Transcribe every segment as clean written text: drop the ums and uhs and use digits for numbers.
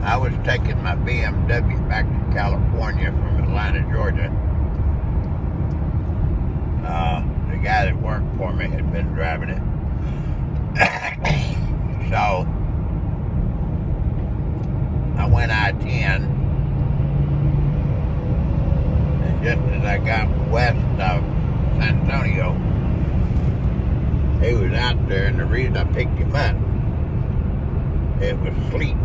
I was taking my BMW back to California from Atlanta, Georgia. The guy that worked for me had been driving it. So I went I-10, and just as I got west of San Antonio, he was out there, and the reason I picked him up, it was sleeting.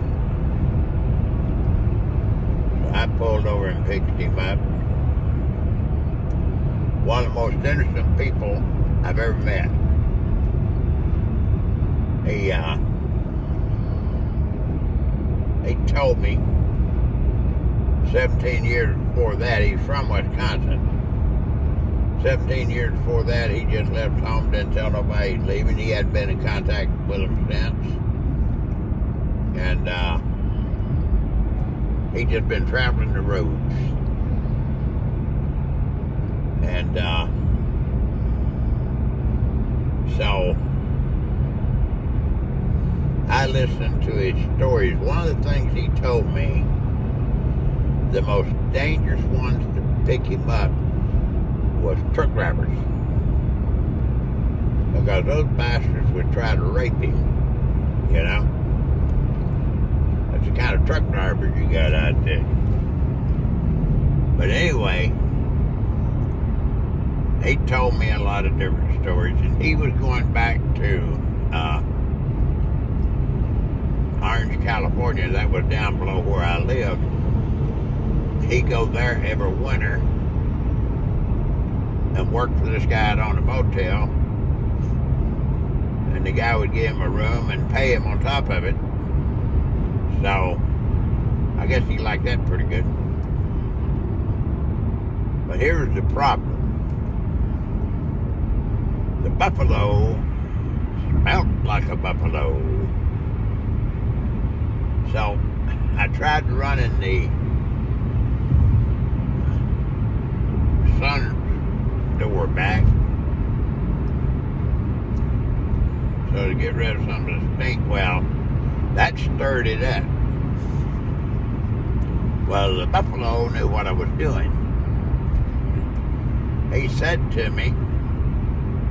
So I pulled over and picked him up. One of the most interesting people I've ever met. He told me 17 years before that, he's from Wisconsin. 17 years before that, he just left home, didn't tell nobody he's leaving. He hadn't been in contact with him since. And he'd just been traveling the roads. And so I listened to his stories. One of the things he told me, the most dangerous ones to pick him up was truck drivers. Because those bastards would try to rape him, you know? That's the kind of truck drivers you got out there. But anyway, he told me a lot of different stories, and he was going back to Orange, California. That was down below where I lived. He'd go there every winter and work for this guy out on a motel, and the guy would give him a room and pay him on top of it. So I guess he liked that pretty good. But here's the problem. The buffalo smelled like a buffalo. So I tried running the sun's door back so to get rid of some of the stink. Well, that stirred it up. Well, the buffalo knew what I was doing. He said to me,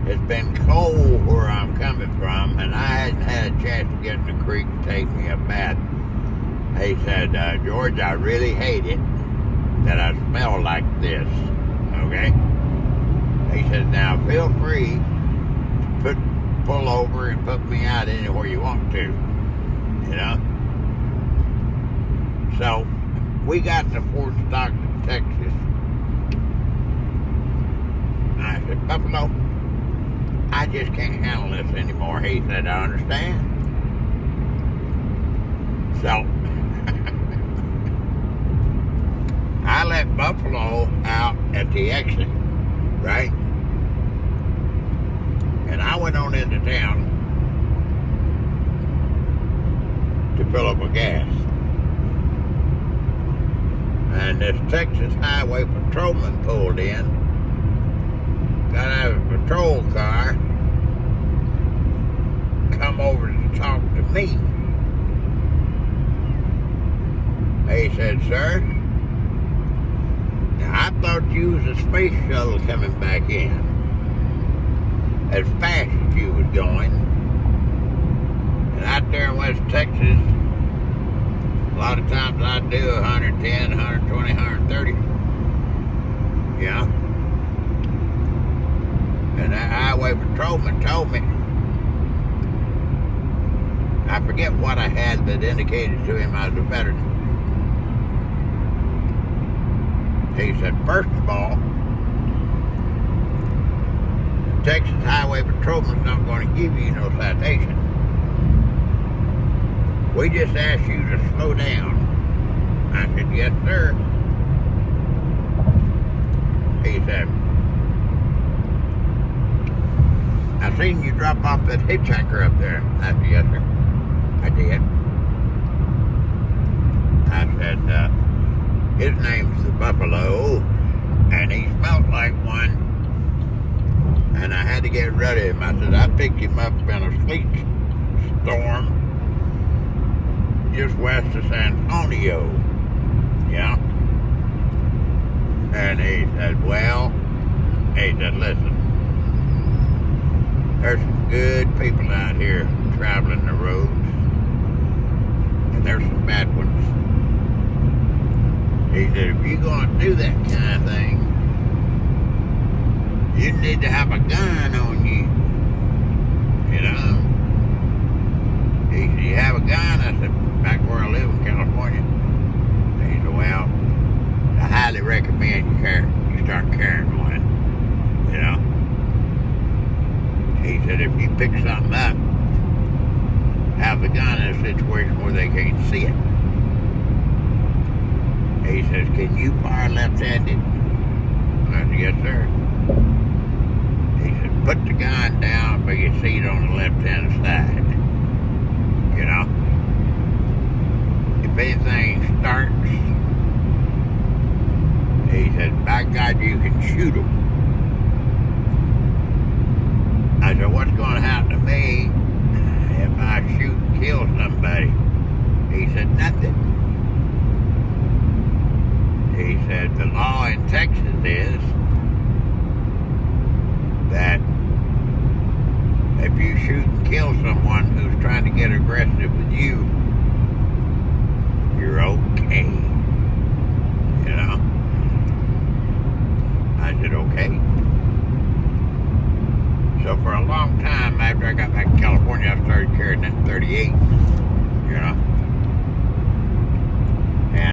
"It's been cold where I'm coming from, and I hadn't had a chance to get in the creek and take me a bath." He said, "George, I really hate it that I smell like this, okay?" He said, "Now feel free to pull over and put me out anywhere you want to, you know?" So we got to Fort Stockton, Texas. I said, "Buffalo, I just can't handle this anymore." He said, "I understand." So I let Buffalo out at the exit, right? And I went on into town to fill up with gas. And this Texas Highway patrolman pulled in, got out of his patrol car, come over to talk to me. He said, "Sir, now I thought you was a space shuttle coming back in as fast as you was going. And out there in West Texas, a lot of times I do 110, 120, 130. You know? And that highway patrolman told me, I forget what I had that indicated to him I was a veteran. He said, first of all, the Texas Highway Patrolman's not going to give you no citation. We just asked you to slow down." I said, "Yes, sir." He said, "I seen you drop off that hitchhiker up there." I said, "Yes, sir, I did." I said, "His name's the Buffalo, and he smelled like one, and I had to get rid of him." I said, "I picked him up in a sleet storm just west of San Antonio. Yeah. And he said, well, he said, listen, there's some good people out here traveling the roads, and there's some bad ones. He said, if you're going to do that kind of thing, you need to have a gun on you. You know? He said, you have a gun? I said, back where I live in California. He said, well, I highly recommend you start carrying one. You know? He said, if you pick something up, have the gun in a situation where they can't see it. He says, can you fire left-handed? I said, yes, sir. He said, put the gun down by your seat on the left-hand side. You know? If anything starts, he said, by God, you can shoot them. I said, what's going to happen to me if I shoot and kill somebody? He said, nothing. He said, the law in Texas is that if you shoot and kill someone who's trying to get aggressive with you, you're okay. You know? I said, okay. So for a long time after I got back to California, I started carrying that 38, you know?